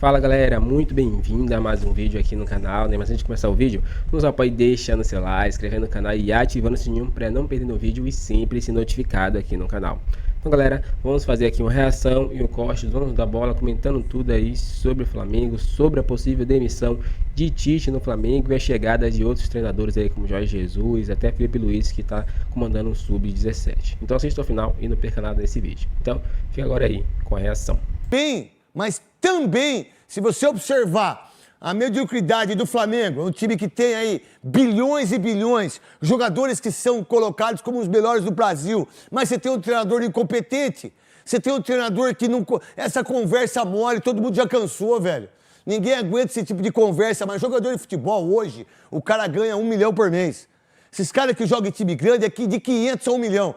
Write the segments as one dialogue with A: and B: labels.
A: Fala galera, muito bem-vindo a mais um vídeo aqui no canal, né? Mas antes de começar o vídeo, nos apoie deixando seu like, inscrevendo no canal e ativando o sininho para não perder o vídeo e sempre ser notificado aqui no canal. Então galera, vamos fazer aqui uma reação e um corte dos donos da bola, comentando tudo aí sobre o Flamengo, sobre a possível demissão de Tite no Flamengo e a chegada de outros treinadores aí como Jorge Jesus, até Felipe Luiz, que está comandando o Sub-17. Então assista ao final e não perca nada nesse vídeo. Então fica agora aí com a reação.
B: Bem, mas também, se você observar a mediocridade do Flamengo, um time que tem aí bilhões e bilhões, jogadores que são colocados como os melhores do Brasil, mas você tem um treinador incompetente, você tem um treinador que não... Essa conversa mole, todo mundo já cansou, velho. Ninguém aguenta esse tipo de conversa, mas jogador de futebol hoje, o cara ganha 1 milhão por mês. Esses caras que jogam em time grande é de 500 a 1 milhão.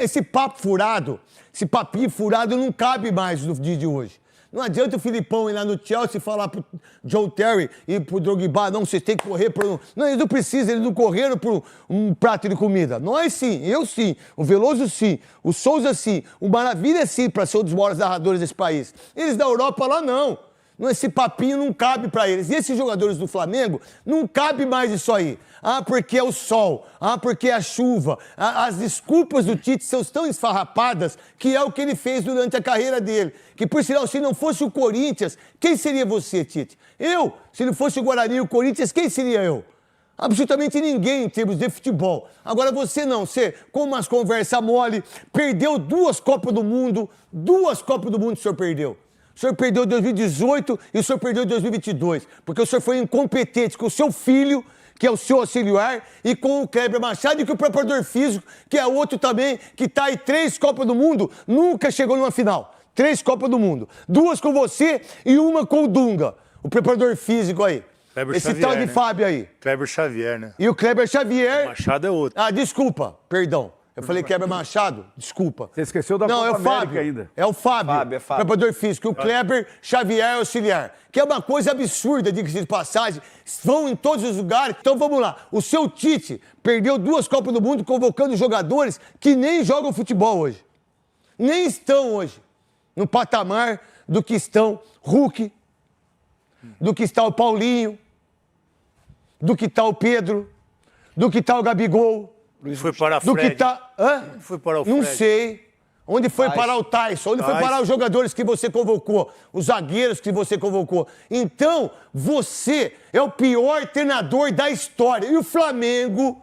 B: Esse papo furado, esse papinho furado não cabe mais no dia de hoje. Não adianta o Filipão ir lá no Chelsea e falar pro John Terry e pro Drogba, não, vocês têm que correr por um... Não, eles não precisam, eles não correram por um prato de comida. Nós sim, eu sim, o Veloso sim, o Souza sim, o Maravilha sim, para ser um dos maiores narradores desse país. Eles da Europa lá não. Esse papinho não cabe para eles. E esses jogadores do Flamengo, não cabe mais isso aí. Ah, porque é o sol. Ah, porque é a chuva. As desculpas do Tite são tão esfarrapadas que é o que ele fez durante a carreira dele. Que, por sinal, se não fosse o Corinthians, quem seria você, Tite? Eu. Se não fosse o Guarani e o Corinthians, quem seria eu? Absolutamente ninguém em termos de futebol. Agora você não, você, com umas conversas mole, perdeu 2 Copas do Mundo. 2 Copas do Mundo o senhor perdeu. O senhor perdeu em 2018 e o senhor perdeu em 2022, porque o senhor foi incompetente com o seu filho, que é o seu auxiliar, e com o Kleber Machado e com o preparador físico, que é outro também, que está aí 3 Copas do Mundo, nunca chegou numa final. 3 Copas do Mundo. 2 com você e 1 com o Dunga, o preparador físico aí.
C: Kleber
B: Esse
C: Xavier,
B: tal de
C: né?
B: Fábio aí.
C: Kleber Xavier, né?
B: E o Kleber Xavier...
C: O Machado é outro.
B: Ah, desculpa, perdão. Eu falei Kleber Machado? Desculpa.
D: Você esqueceu da
B: Não,
D: Copa
B: é o
D: América
B: Fábio
D: ainda.
B: É o Fábio.
D: Fábio.
B: Preparador físico. E o Kleber Xavier é auxiliar. Que é uma coisa absurda, diga-se de passagem. Vão em todos os lugares. Então vamos lá. O seu Tite perdeu 2 Copas do Mundo convocando jogadores que nem jogam futebol hoje. Nem estão hoje no patamar do que estão Hulk, do que está o Paulinho, do que está o Pedro, do que está o Gabigol.
C: Foi para
B: Do
C: Fred.
B: que tá... Hã?
C: Foi para o Fred.
B: Não sei. Onde foi parar o Tyson? Onde foi parar os jogadores que você convocou? Os zagueiros que você convocou? Então, você é o pior treinador da história. E o Flamengo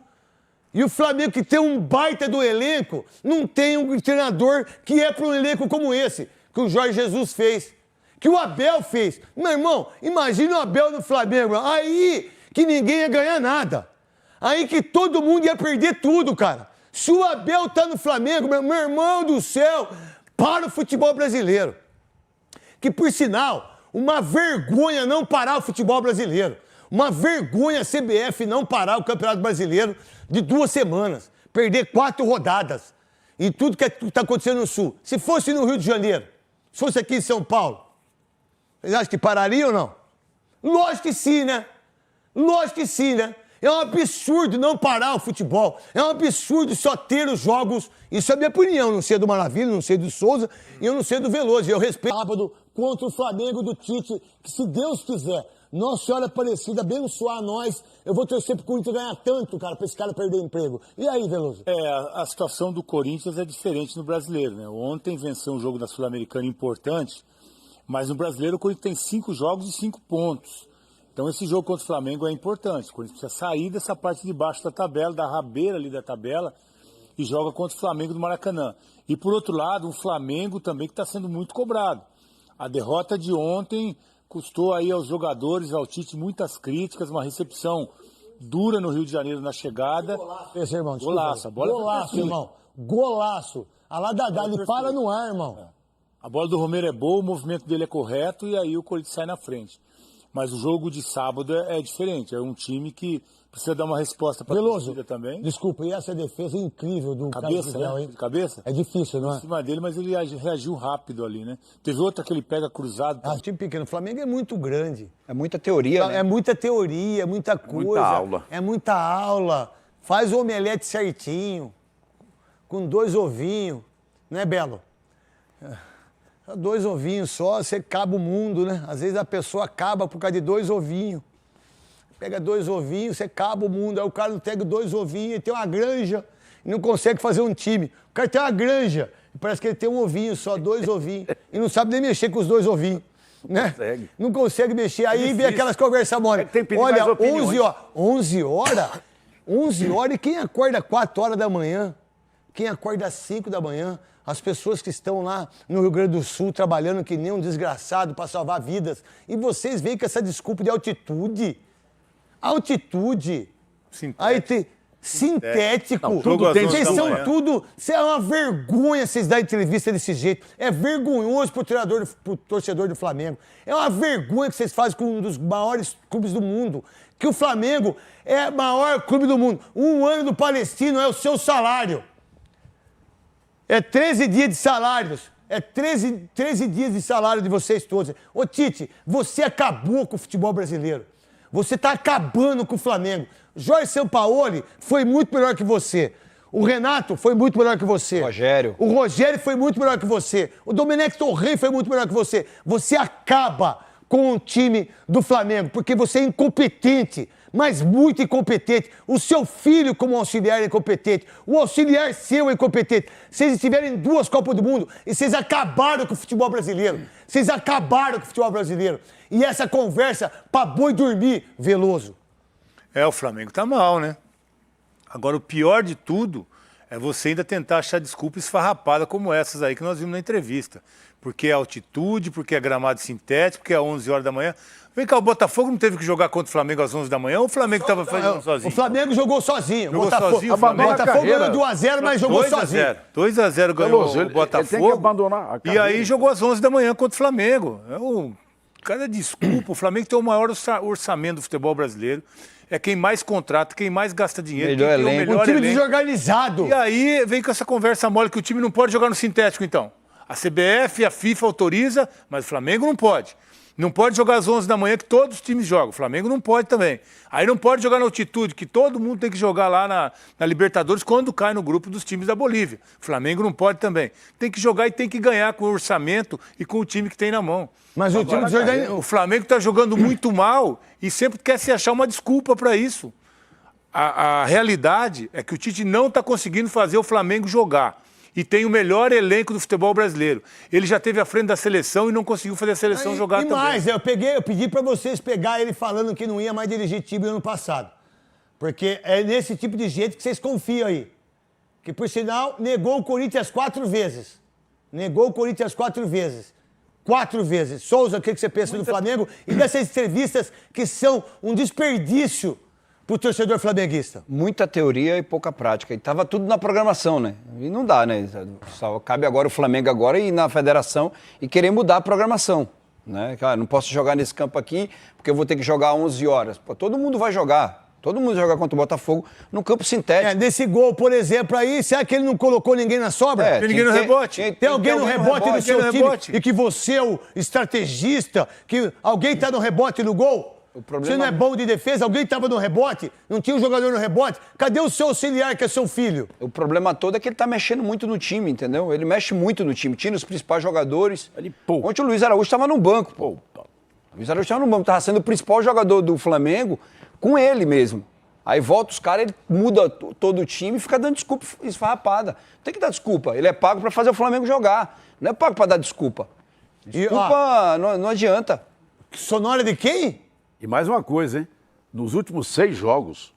B: que tem um baita do elenco, não tem um treinador que é para um elenco como esse, que o Jorge Jesus fez, que o Abel fez. Meu irmão, imagina o Abel no Flamengo. Aí que ninguém ia ganhar nada. Aí que todo mundo ia perder tudo, cara. Se o Abel tá no Flamengo, meu irmão do céu, para o futebol brasileiro. Que, por sinal, uma vergonha não parar o futebol brasileiro. Uma vergonha a CBF não parar o Campeonato Brasileiro de 2 semanas. Perder 4 rodadas. E tudo que tá acontecendo no Sul. Se fosse no Rio de Janeiro, se fosse aqui em São Paulo, vocês acham que pararia ou não? Lógico que sim, né? Lógico que sim, né? É um absurdo não parar o futebol. É um absurdo só ter os jogos. Isso é a minha opinião. Não sei do Maravilha, não sei do Souza e eu não sei do Veloso. Eu respeito. Sábado contra o Flamengo do Tite, que se Deus quiser, Nossa Senhora Aparecida abençoar nós, eu vou torcer pro Corinthians ganhar tanto, cara, pra esse cara perder emprego. E aí, Veloso?
C: A situação do Corinthians é diferente no brasileiro, né? Ontem venceu um jogo da Sul-Americana importante, mas no brasileiro o Corinthians tem 5 jogos e 5 pontos. Então esse jogo contra o Flamengo é importante. O Corinthians precisa sair dessa parte de baixo da tabela, da rabeira ali da tabela, e joga contra o Flamengo do Maracanã. E por outro lado, um Flamengo também que está sendo muito cobrado. A derrota de ontem custou aí aos jogadores, ao Tite, muitas críticas, uma recepção dura no Rio de Janeiro na chegada.
B: Golaço, esse, irmão.
C: Golaço, a bola
B: Golaço, irmão. Golaço. A lá ele para no ar, irmão.
C: A bola do Romero é boa, o movimento dele é correto e aí o Corinthians sai na frente. Mas o jogo de sábado é diferente. É um time que precisa dar uma resposta para a torcida também.
B: Desculpa, e essa defesa incrível do
C: cabeça,
B: Miguel,
C: né?
B: hein?
C: De cabeça?
B: É difícil, não é?
C: Em cima dele, mas ele reagiu rápido ali, né? Teve outra que ele pega cruzado.
B: O time pequeno. O Flamengo é muito grande.
D: É muita teoria, né?
B: É muita teoria, é muita coisa.
D: Muita aula.
B: É muita aula. Faz o omelete certinho, com 2 ovinhos. Não é, Belo? 2 ovinhos só, você acaba o mundo, né? Às vezes a pessoa acaba por causa de 2 ovinhos. Pega 2 ovinhos, você acaba o mundo. Aí o cara não pega 2 ovinhos, ele tem uma granja e não consegue fazer um time. O cara tem uma granja e parece que ele tem um ovinho só, 2 ovinhos. E não sabe nem mexer com os 2 ovinhos. Né? Não consegue mexer. Aí vem aquelas conversas mole. Olha, 11 horas, e quem acorda 4 horas da manhã? Quem acorda às 5 da manhã? As pessoas que estão lá no Rio Grande do Sul trabalhando que nem um desgraçado para salvar vidas. E vocês veem com essa desculpa de altitude. Altitude.
C: Sintético.
B: Aí tem... Sintético.
C: Não,
B: vocês são tudo... Você é uma vergonha vocês darem entrevista desse jeito. É vergonhoso pro torcedor do Flamengo. É uma vergonha que vocês fazem com um dos maiores clubes do mundo. Que o Flamengo é o maior clube do mundo. 1 ano do Palestino é o seu salário. É 13 dias de salários. É 13 dias de salário de vocês todos. Ô, Tite, você acabou com o futebol brasileiro. Você está acabando com o Flamengo. Jorge Sampaoli foi muito melhor que você. O Renato foi muito melhor que você. O Rogério foi muito melhor que você. O Domenech Torrent foi muito melhor que você. Você acaba com o time do Flamengo, porque você é incompetente, mas muito incompetente. O seu filho, como auxiliar, é incompetente. O auxiliar seu é incompetente. Vocês estiveram em 2 Copas do Mundo e vocês acabaram com o futebol brasileiro. Vocês acabaram com o futebol brasileiro. E essa conversa pra boi dormir, Veloso.
C: O Flamengo tá mal, né? Agora, o pior de tudo é você ainda tentar achar desculpa esfarrapada como essas aí que nós vimos na entrevista. Porque é altitude, porque é gramado sintético, porque é 11 horas da manhã. Vem cá, o Botafogo não teve que jogar contra o Flamengo às 11 da manhã ou o Flamengo estava fazendo sozinho?
B: O Flamengo jogou sozinho.
C: Jogou sozinho,
B: o Botafogo ganhou de 1-0, mas jogou sozinho.
C: 2-0 ganhou o Botafogo.
D: Ele tem que abandonar a
C: e aí jogou às 11 da manhã contra o Flamengo. Cada desculpa, o Flamengo tem o maior orçamento do futebol brasileiro. É quem mais contrata, quem mais gasta dinheiro, quem tem o melhor
B: um time desorganizado.
C: E aí vem com essa conversa mole que o time não pode jogar no sintético, então. A CBF, a FIFA autoriza, mas o Flamengo não pode. Não pode jogar às 11 da manhã, que todos os times jogam. O Flamengo não pode também. Aí não pode jogar na altitude, que todo mundo tem que jogar lá na Libertadores quando cai no grupo dos times da Bolívia. O Flamengo não pode também. Tem que jogar e tem que ganhar com o orçamento e com o time que tem na mão.
B: Mas o time
C: o Flamengo está jogando muito mal e sempre quer se achar uma desculpa para isso. A realidade é que o Tite não está conseguindo fazer o Flamengo jogar. E tem o melhor elenco do futebol brasileiro. Ele já esteve à frente da seleção e não conseguiu fazer a seleção jogar também. E
B: mais, eu pedi para vocês pegar ele falando que não ia mais dirigir time no ano passado. Porque é nesse tipo de gente que vocês confiam aí. Que, por sinal, negou o Corinthians 4 vezes. Negou o Corinthians 4 vezes. 4 vezes. Souza, o que você pensa do Flamengo? E dessas entrevistas que são um desperdício pro torcedor flamenguista.
D: Muita teoria e pouca prática. E tava tudo na programação, né? E não dá, né? Só cabe agora o Flamengo agora ir na federação e querer mudar a programação, né? Cara, não posso jogar nesse campo aqui porque eu vou ter que jogar 11 horas. Pô, todo mundo vai jogar. Todo mundo joga contra o Botafogo no campo sintético.
B: Nesse gol, por exemplo, aí, será que ele não colocou ninguém na sobra?
C: Tem ninguém no rebote.
B: Tem alguém no rebote no seu time e que você é o estrategista, que alguém tá no rebote no gol? Você não é bom de defesa? Alguém estava no rebote? Não tinha um jogador no rebote? Cadê o seu auxiliar, que é seu filho?
D: O problema todo é que ele tá mexendo muito no time, entendeu? Ele mexe muito no time, tira os principais jogadores. Ontem o Luiz Araújo estava no banco, pô. O Luiz Araújo estava no banco, estava sendo o principal jogador do Flamengo com ele mesmo. Aí volta os caras, ele muda todo o time e fica dando desculpa esfarrapada. Tem que dar desculpa. Ele é pago para fazer o Flamengo jogar. Não é pago para dar desculpa. Desculpa não adianta.
B: Sonora de quem?
E: E mais uma coisa, hein? Nos últimos 6 jogos,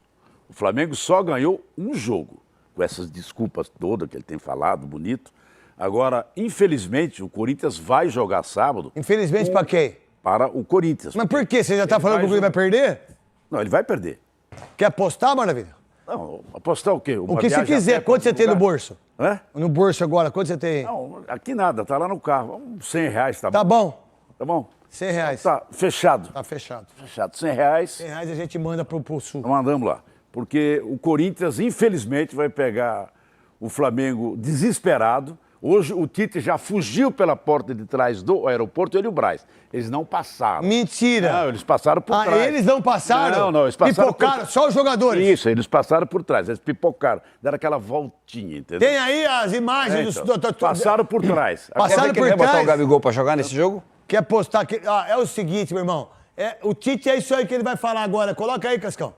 E: o Flamengo só ganhou um jogo. Com essas desculpas todas que ele tem falado, bonito. Agora, infelizmente, o Corinthians vai jogar sábado.
B: Infelizmente para quem?
E: Para o Corinthians.
B: Mas por quê? Você já está falando que ele vai perder?
E: Não, ele vai perder.
B: Quer apostar, Maravilha?
E: Não, apostar o quê?
B: O que você quiser. Quanto você tem no bolso?
E: É?
B: No bolso agora, quanto você tem?
E: Não, aqui nada, tá lá no carro. R$100, tá bom?
B: Tá bom.
E: Tá bom?
B: R$100.
E: Tá fechado.
B: Tá fechado.
E: Fechado. R$100.
B: R$100 a gente manda pro Sul.
E: Mandamos lá. Porque o Corinthians, infelizmente, vai pegar o Flamengo desesperado. Hoje o Tite já fugiu pela porta de trás do aeroporto, ele e o Braz. Eles não passaram.
B: Mentira.
E: Não, eles passaram por trás.
B: Eles não passaram?
E: Não, eles passaram
B: pipocaram, só os jogadores?
E: Isso, eles passaram por trás, eles pipocaram, deram aquela voltinha, entendeu?
B: Tem aí as imagens
E: passaram por trás.
B: Passaram por
D: Quer botar
B: trás?
D: o Gabigol pra jogar nesse jogo?
B: Quer postar aqui? É o seguinte, meu irmão. O Tite é isso aí que ele vai falar agora. Coloca aí, Cascão.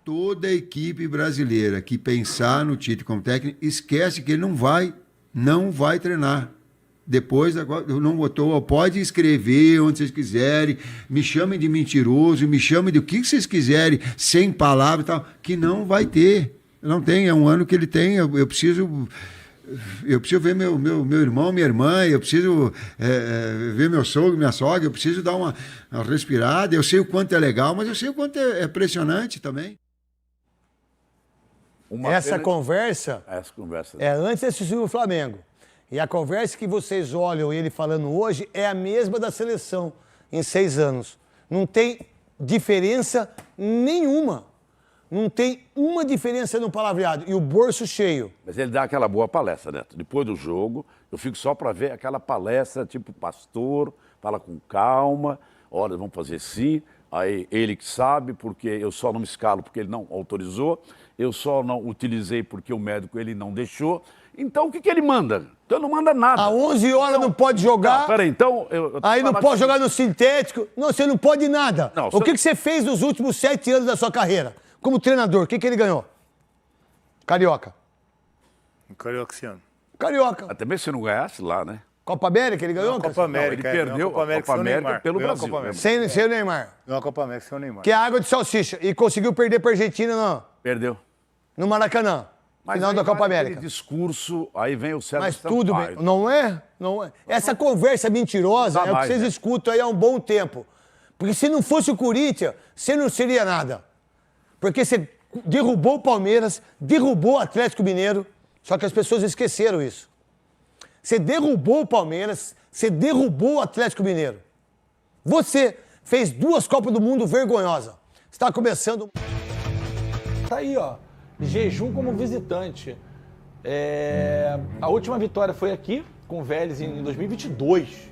F: Toda a equipe brasileira que pensar no Tite como técnico, esquece que ele não vai treinar. Depois, agora, eu não botou, pode escrever onde vocês quiserem, me chamem de mentiroso, me chamem de o que vocês quiserem, sem palavras e tal, que não vai ter. Não tem, é um ano que ele tem, eu preciso ver meu irmão, minha irmã, eu preciso ver meu sogro, minha sogra, eu preciso dar uma respirada, eu sei o quanto é legal, mas eu sei o quanto é pressionante também.
B: Essa conversa é antes de assistir o Flamengo. E a conversa que vocês olham ele falando hoje é a mesma da seleção em 6 anos. Não tem diferença nenhuma. Não tem uma diferença no palavreado. E o bolso cheio.
E: Mas ele dá aquela boa palestra, Neto. Depois do jogo, eu fico só para ver aquela palestra tipo pastor, fala com calma, olha, vamos fazer assim. Aí ele que sabe, porque eu só não me escalo porque ele não autorizou, eu só não utilizei porque o médico ele não deixou. Então o que ele manda? Então não manda nada.
B: Às 11 horas não pode jogar.
E: Peraí, então...
B: Aí não pode jogar no sintético. Não, você não pode nada.
E: Não,
B: o que você fez nos últimos 7 anos da sua carreira? Como treinador, o que ele ganhou? Carioca.
C: Carioca esse ano.
B: Carioca.
E: Até mesmo se não ganhasse lá, né?
B: Copa América ele ganhou?
C: Copa América.
E: Não, ele perdeu a Copa América pelo Brasil.
B: Sem o Neymar.
C: Ganhou a Copa América sem o Neymar.
B: Que é água de salsicha. E conseguiu perder pra Argentina
E: Perdeu.
B: no Maracanã.
E: Mas
B: Final da Copa América.
E: Discurso, aí vem o César
B: Mas
E: Sampaio.
B: tudo bem. Não é? Não é. Essa conversa mentirosa é o que vocês escutam aí há um bom tempo. Porque se não fosse o Corinthians, você não seria nada. Porque você derrubou o Palmeiras, derrubou o Atlético Mineiro, só que as pessoas esqueceram isso. Você derrubou o Palmeiras, você derrubou o Atlético Mineiro. Você fez 2 Copas do Mundo vergonhosas. Está começando...
G: Tá aí, ó. Jejum como visitante. A última vitória foi aqui, com o Vélez, em 2022.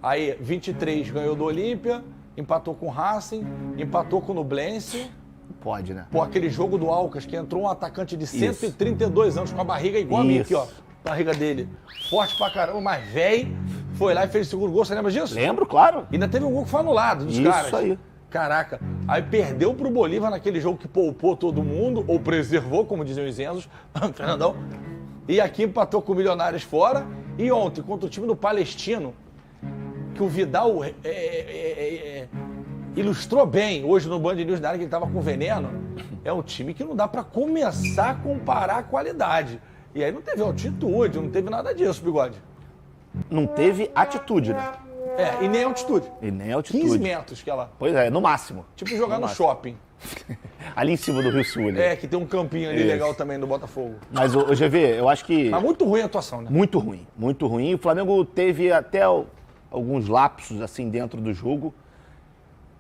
G: Aí, 23, ganhou do Olímpia, empatou com o Racing, empatou com o Nublense.
H: Pode, né?
G: Pô, aquele jogo do Alcas, que entrou um atacante de 132 anos, com a barriga igual a mim aqui, ó. Barriga dele. Forte pra caramba, mas velho. Foi lá e fez o segundo gol, você lembra disso?
H: Lembro, claro.
G: E ainda teve um gol que foi anulado dos caras.
H: Isso aí.
G: Caraca, aí perdeu pro Bolívar naquele jogo que poupou todo mundo, ou preservou, como diziam os Enzos, Fernandão. E aqui empatou com o Milionários fora. E ontem, contra o time do Palestino, que o Vidal ilustrou bem hoje no Band News, na área que ele tava com veneno. É um time que não dá pra começar a comparar a qualidade. E aí não teve altitude, não teve nada disso, Bigode.
H: Não teve atitude, né?
G: E nem altitude.
H: E nem altitude.
G: 15 metros que ela...
H: Pois é, no máximo.
G: Tipo jogar no shopping.
H: Ali em cima do Rio Sul. Ali.
G: Que tem um campinho ali legal também do Botafogo.
H: Mas, o GV, eu acho que...
G: Mas muito ruim a atuação, né?
H: Muito ruim, muito ruim. O Flamengo teve até alguns lapsos, assim, dentro do jogo,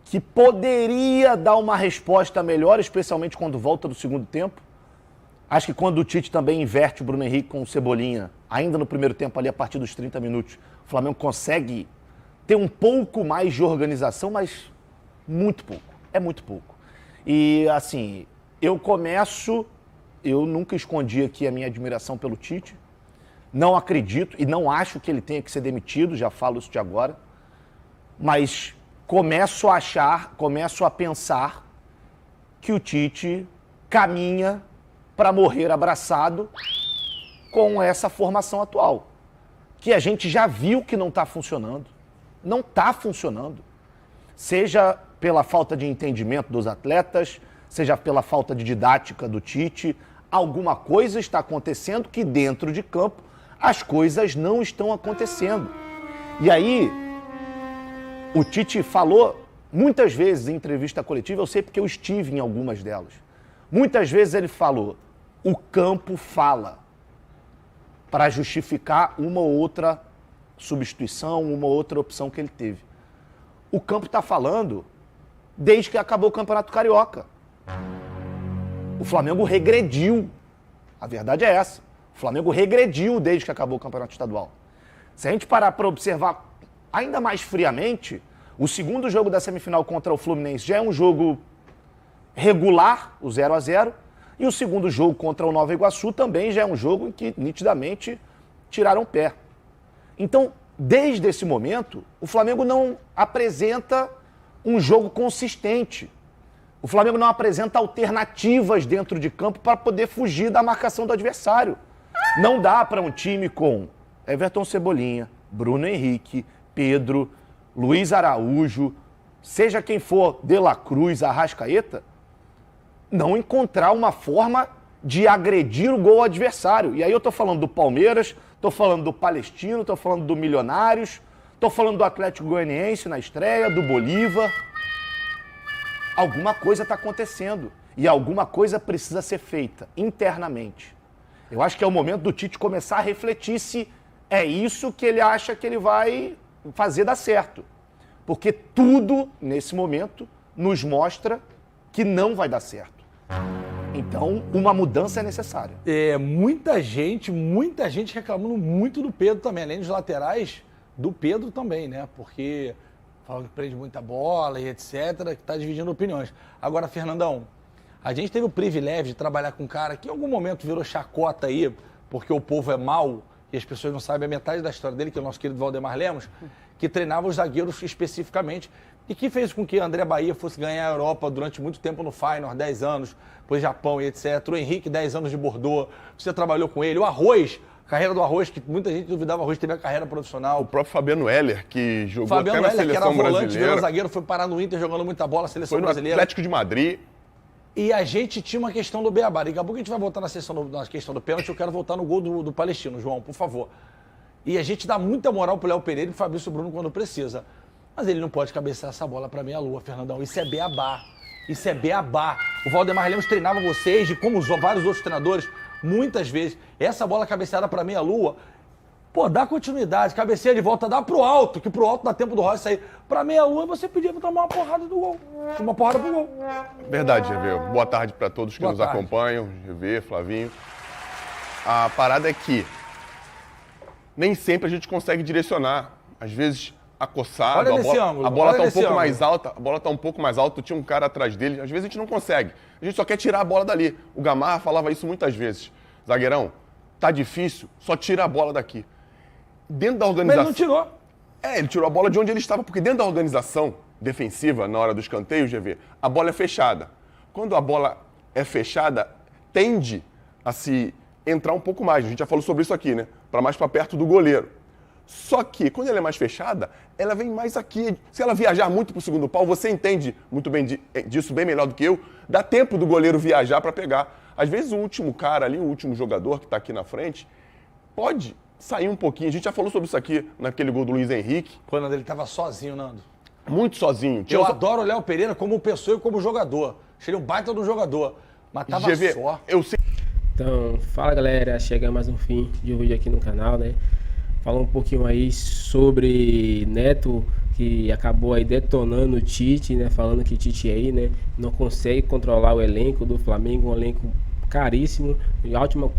H: que poderia dar uma resposta melhor, especialmente quando volta do segundo tempo. Acho que quando o Tite também inverte o Bruno Henrique com o Cebolinha, ainda no primeiro tempo ali, a partir dos 30 minutos, o Flamengo consegue ter um pouco mais de organização, mas muito pouco. É muito pouco. E, assim, eu nunca escondi aqui a minha admiração pelo Tite. Não acredito e não acho que ele tenha que ser demitido, já falo isso de agora. Mas começo a pensar que o Tite caminha para morrer abraçado com essa formação atual. Que a gente já viu que não está funcionando. Não está funcionando. Seja pela falta de entendimento dos atletas, seja pela falta de didática do Tite, alguma coisa está acontecendo que dentro de campo as coisas não estão acontecendo. E aí, o Tite falou muitas vezes em entrevista coletiva, eu sei porque eu estive em algumas delas. Muitas vezes ele falou, o campo fala, para justificar uma ou outra substituição, uma ou outra opção que ele teve. O campo está falando desde que acabou o Campeonato Carioca. O Flamengo regrediu. A verdade é essa. O O Flamengo regrediu desde que acabou o Campeonato Estadual. Se a gente parar para observar ainda mais friamente, o segundo jogo da semifinal contra o Fluminense já é um jogo regular, o 0-0, e o segundo jogo contra o Nova Iguaçu também já é um jogo em que nitidamente tiraram o pé. Então, desde esse momento, o Flamengo não apresenta um jogo consistente. O Flamengo não apresenta alternativas dentro de campo para poder fugir da marcação do adversário. Não dá para um time com Everton Cebolinha, Bruno Henrique, Pedro, Luiz Araújo, seja quem for, De La Cruz, Arrascaeta, não encontrar uma forma de agredir o gol adversário. E aí eu tô falando do Palmeiras, tô falando do Palestino, tô falando do Milionários, tô falando do Atlético Goianiense na estreia, do Bolívar. Alguma coisa está acontecendo e alguma coisa precisa ser feita internamente. Eu acho que é o momento do Tite começar a refletir se é isso que ele acha que ele vai fazer dar certo. Porque tudo, nesse momento, nos mostra que não vai dar certo. Então, uma mudança é necessária.
G: Muita gente reclamando muito do Pedro também, além dos laterais, do Pedro também, né? Porque falam que prende muita bola e etc, que está dividindo opiniões. Agora, Fernandão, a gente teve o privilégio de trabalhar com um cara que em algum momento virou chacota aí, porque o povo é mau e as pessoas não sabem a metade da história dele, que é o nosso querido Valdemar Lemos, que treinava os zagueiros especificamente e que fez com que André Bahia fosse ganhar a Europa durante muito tempo no Feyenoord, 10 anos, depois Japão e etc. O Henrique, 10 anos de Bordeaux, você trabalhou com ele. O Arroz, a carreira do Arroz, que muita gente duvidava, o Arroz teve a carreira profissional.
I: O próprio Fabiano Heller, que jogou até na seleção
G: que era volante,
I: brasileira.
G: virou zagueiro, foi parar no Inter jogando muita bola, seleção
I: Foi no
G: brasileira.
I: Atlético de Madrid.
G: E a gente tinha uma questão do Beabá. Daqui a pouco a gente vai voltar na questão do pênalti. Eu quero voltar no gol do Palestino, João, por favor. E a gente dá muita moral pro Léo Pereira e pro Fabrício Bruno quando precisa. Mas ele não pode cabecear essa bola pra meia-lua, Fernandão. Isso é beabá. Isso é beabá. O Valdemar Lemos treinava vocês, e como vários outros treinadores, muitas vezes. Essa bola cabeceada pra meia-lua, pô, dá continuidade, cabeceia de volta, dá pro alto, que pro alto dá tempo do Royce sair. Pra meia-lua, você pedia pra tomar uma porrada do gol. Uma porrada pro gol.
I: Verdade, GV. Boa tarde para todos que nos acompanham. GV, Flavinho. A parada é que nem sempre a gente consegue direcionar. Às vezes, acossado, a bola tá um pouco mais alta, a bola tá um pouco mais alta, tinha um cara atrás dele. Às vezes a gente não consegue. A gente só quer tirar a bola dali. O Gamarra falava isso muitas vezes. Zagueirão, tá difícil, só tira a bola daqui. Dentro da organização...
G: Mas ele não tirou.
I: Ele tirou a bola de onde ele estava, porque dentro da organização defensiva, na hora do escanteio, GV, a bola é fechada. Quando a bola é fechada, tende a se entrar um pouco mais. A gente já falou sobre isso aqui, né? Mais para perto do goleiro. Só que, quando ela é mais fechada, ela vem mais aqui. Se ela viajar muito para o segundo pau, você entende muito bem disso, bem melhor do que eu, dá tempo do goleiro viajar para pegar. Às vezes o último cara ali, o último jogador que está aqui na frente, pode sair um pouquinho. A gente já falou sobre isso aqui naquele gol do Luiz Henrique.
G: Quando ele estava sozinho, Nando.
I: Muito sozinho.
G: Eu adoro o Léo Pereira como pessoa e como jogador. Achei ele um baita do jogador. Mas tava
I: GV,
G: só.
I: Eu sei.
A: Então, fala galera, chega mais um fim de um vídeo aqui no canal, né? Falar um pouquinho aí sobre Neto, que acabou aí detonando o Tite, né? Falando que Tite aí, né, não consegue controlar o elenco do Flamengo, um elenco caríssimo, de ótima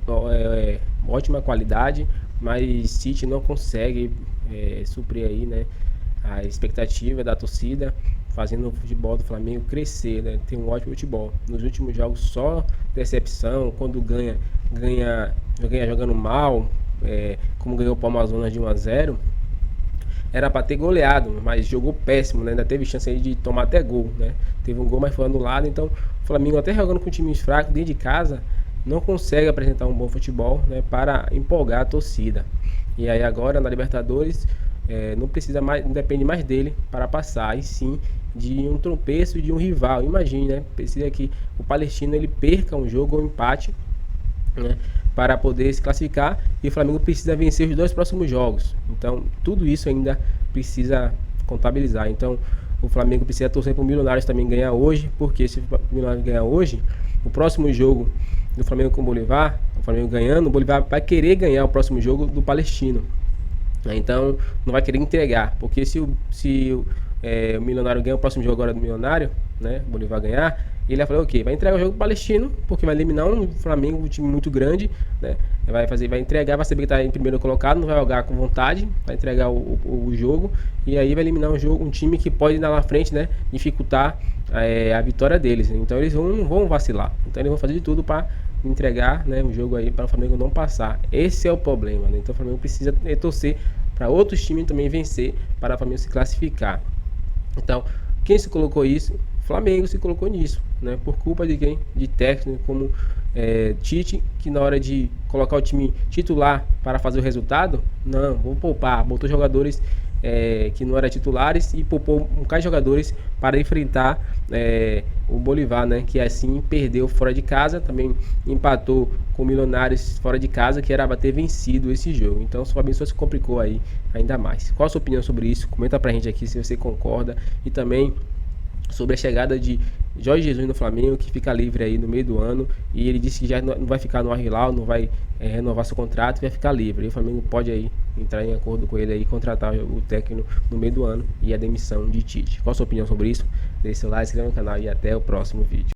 A: qualidade, mas Tite não consegue suprir aí, né, a expectativa da torcida, fazendo o futebol do Flamengo crescer, né? Tem um ótimo futebol. Nos últimos jogos só decepção, quando ganha jogando mal, como ganhou o Palmazonas de 1-0, era para ter goleado, mas jogou péssimo, né? Ainda teve chance aí de tomar até gol, né? Teve um gol, mas foi anulado. Então o Flamengo, até jogando com times fracos dentro de casa, não consegue apresentar um bom futebol, né, para empolgar a torcida. E aí agora na Libertadores não precisa mais, não depende mais dele para passar, e sim de um tropeço e de um rival. Imagine, né? Precisa que o Palestino ele perca um jogo ou um empate, né, para poder se classificar, e o Flamengo precisa vencer os 2 próximos jogos. Então tudo isso ainda precisa contabilizar. Então o Flamengo precisa torcer para o Milionários também ganhar hoje, porque se o Milionários ganhar hoje, o próximo jogo do Flamengo com o Bolívar, o Flamengo ganhando, o Bolívar vai querer ganhar o próximo jogo do Palestino. Então não vai querer entregar, porque se o Milionário ganha o próximo jogo agora do Milionário, né, o Bolívar ganhar, E ele vai falar, ok, vai entregar o jogo pro Palestino, porque vai eliminar um Flamengo, um time muito grande, né? Vai entregar, vai saber que tá em primeiro colocado, não vai jogar com vontade, vai entregar o jogo, e aí vai eliminar um time que pode ir lá na frente, né? Dificultar a vitória deles. Então eles não vão vacilar. Então eles vão fazer de tudo para entregar, né, o jogo aí para o Flamengo não passar. Esse é o problema, né? Então o Flamengo precisa torcer para outros times também vencer, para o Flamengo se classificar. Então, quem se colocou isso? O Flamengo se colocou nisso, né? Por culpa de quem? De técnico como Tite, que na hora de colocar o time titular para fazer o resultado, não, vou poupar, botou jogadores que não eram titulares e poupou um bocado de jogadores para enfrentar o Bolívar, né? Que assim perdeu fora de casa, também empatou com o Milionários fora de casa, que era para ter vencido esse jogo. Então o Flamengo só se complicou aí ainda mais. Qual a sua opinião sobre isso? Comenta pra gente aqui se você concorda, e também sobre a chegada de Jorge Jesus no Flamengo, que fica livre aí no meio do ano, e ele disse que já não vai ficar no Al-Hilal, não vai renovar seu contrato, vai ficar livre. E o Flamengo pode aí entrar em acordo com ele aí, contratar o técnico no meio do ano, e a demissão de Tite. Qual a sua opinião sobre isso? Deixe seu like, se inscreva no canal e até o próximo vídeo.